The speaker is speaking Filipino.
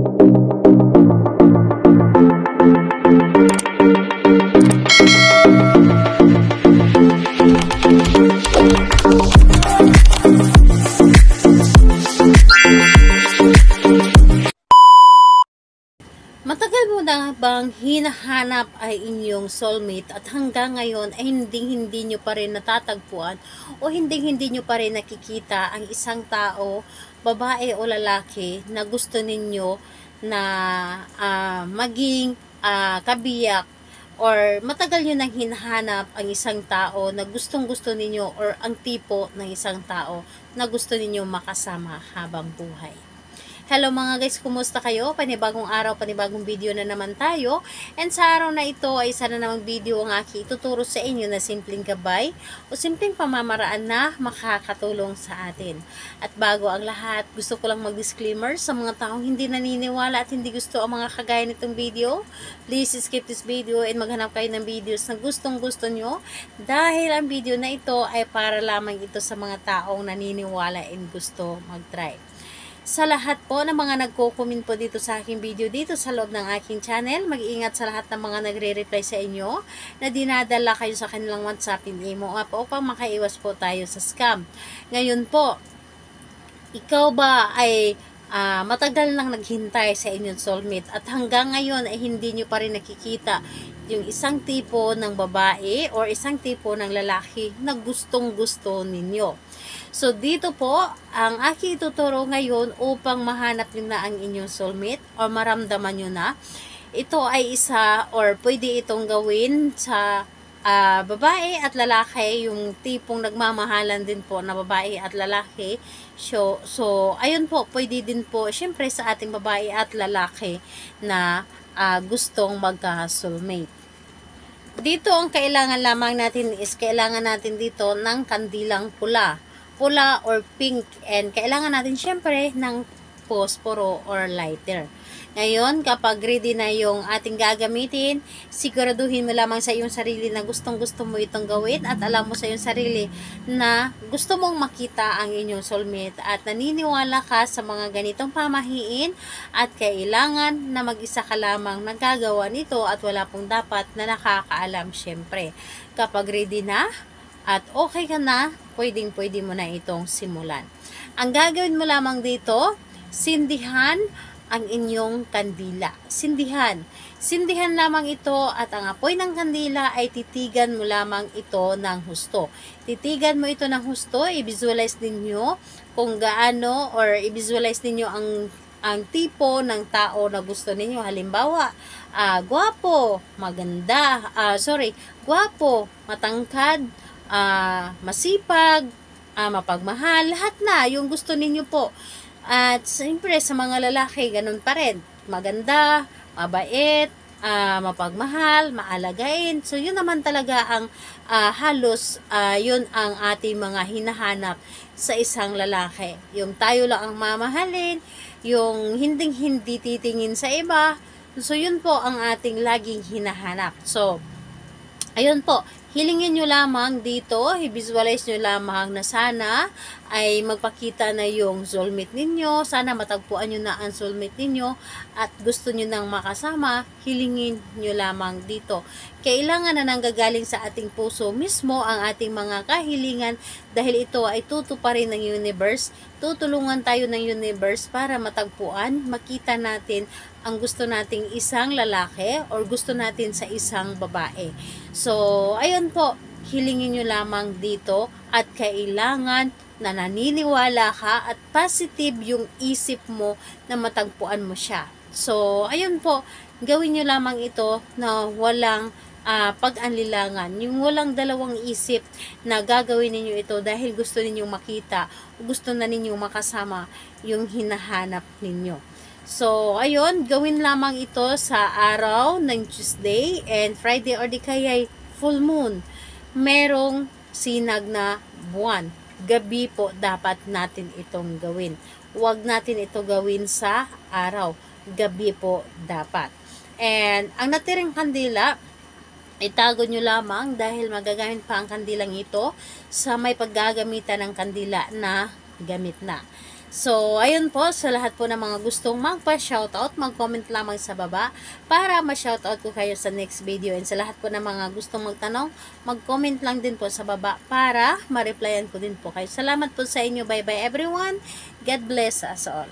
Matagal mo na bang hinahanap ay inyong soulmate at hanggang ngayon ay hindi nyo pa rin natatagpuan o hindi nyo pa rin nakikita ang isang tao, babae o lalaki na gusto ninyo na maging kabiyak, or matagal nyo nang hinahanap ang isang tao na gustong-gusto ninyo, or ang tipo ng isang tao na gusto ninyo makasama habang buhay. Hello mga guys, kumusta kayo? Panibagong araw, panibagong video na naman tayo. And sa araw na ito ay isa na namang video ang aking ituturo sa inyo na simpleng gabay o simpleng pamamaraan na makakatulong sa atin. At bago ang lahat, gusto ko lang mag-disclaimer sa mga taong hindi naniniwala at hindi gusto ang mga kagaya nitong video. Please skip this video and maghanap kayo ng videos na gustong-gusto nyo, dahil ang video na ito ay para lamang ito sa mga taong naniniwala and gusto mag-try. Sa lahat po ng mga nagko-comment po dito sa aking video dito sa loob ng aking channel, mag-iingat sa lahat ng mga nagre-reply sa inyo na dinadala kayo sa kanilang WhatsApp and imo upang makaiwas po tayo sa scam. Ngayon po, ikaw ba ay matagal nang naghintay sa inyong soulmate at hanggang ngayon ay hindi nyo pa rin nakikita yung isang tipo ng babae or isang tipo ng lalaki na gustong-gusto ninyo? So, dito po, ang aking ituturo ngayon upang mahanap nyo na ang inyong soulmate or maramdaman nyo na. Ito ay isa, or pwede itong gawin sa babae at lalaki, yung tipong nagmamahalan din po na babae at lalaki. So ayun po, pwede din po, syempre sa ating babae at lalaki na gustong magka-soulmate. Dito, ang kailangan lamang natin is, kailangan natin dito ng kandilang pula or pink, and kailangan natin syempre ng posporo or lighter. Ngayon, kapag ready na yung ating gagamitin, siguraduhin mo lamang sa iyong sarili na gustong-gusto mo itong gawin, at alam mo sa iyong sarili na gusto mong makita ang inyong soulmate at naniniwala ka sa mga ganitong pamahiin, at kailangan na mag-isa ka lamang nagagawa nito at wala pong dapat na nakakaalam syempre. Kapag ready na at okay ka na, pwede mo na itong simulan. Ang gagawin mo lamang dito, sindihan ang inyong kandila. Sindihan lamang ito, at ang apoy ng kandila ay titigan mo lamang ito ng husto. Titigan mo ito ng husto, i-visualize ninyo kung gaano, or i-visualize ninyo ang tipo ng tao na gusto ninyo. Halimbawa, gwapo, maganda, gwapo, matangkad, masipag, mapagmahal, lahat na yung gusto ninyo po. At siyempre sa mga lalaki, ganun pa rin, maganda, mabait, mapagmahal, maalagain. So yun naman talaga ang halos yun ang ating mga hinahanap sa isang lalaki. Yung tayo lang ang mamahalin, yung hindi titingin sa iba. So yun po ang ating laging hinahanap. So ayun po, hilingin nyo lamang dito, i-visualize nyo lamang na sana ay magpakita na yung soulmate ninyo, sana matagpuan nyo na ang soulmate ninyo at gusto nyo nang makasama, hilingin nyo lamang dito. Kailangan na nanggagaling sa ating puso mismo ang ating mga kahilingan, dahil ito ay tutuparin ng universe. Tutulungan tayo ng universe para matagpuan, makita natin ang gusto nating isang lalaki or gusto natin sa isang babae. So, ayun po, hilingin nyo lamang dito, at kailangan na naniniwala ka at positive yung isip mo na matagpuan mo siya. So, ayun po, gawin nyo lamang ito na walang pag-anlilangan, yung walang dalawang isip na gagawin ninyo ito dahil gusto ninyong makita, gusto na ninyong makasama yung hinahanap ninyo. So, ayun, gawin lamang ito sa araw ng Tuesday and Friday, or di kaya full moon. Merong sinag na buwan. Gabi po dapat natin itong gawin. Huwag natin ito gawin sa araw. Gabi po dapat. And ang natiring kandila, itago nyo lamang, dahil magagamit pa ang kandilang ito sa may paggagamitan ng kandila na gamit na. So, ayun po, sa lahat po ng mga gustong magpa-shoutout, mag-comment lamang sa baba para ma-shoutout ko kayo sa next video. And sa lahat po ng mga gustong magtanong, mag-comment lang din po sa baba para ma-replyan ko din po kayo. Salamat po sa inyo. Bye-bye everyone. God bless us all.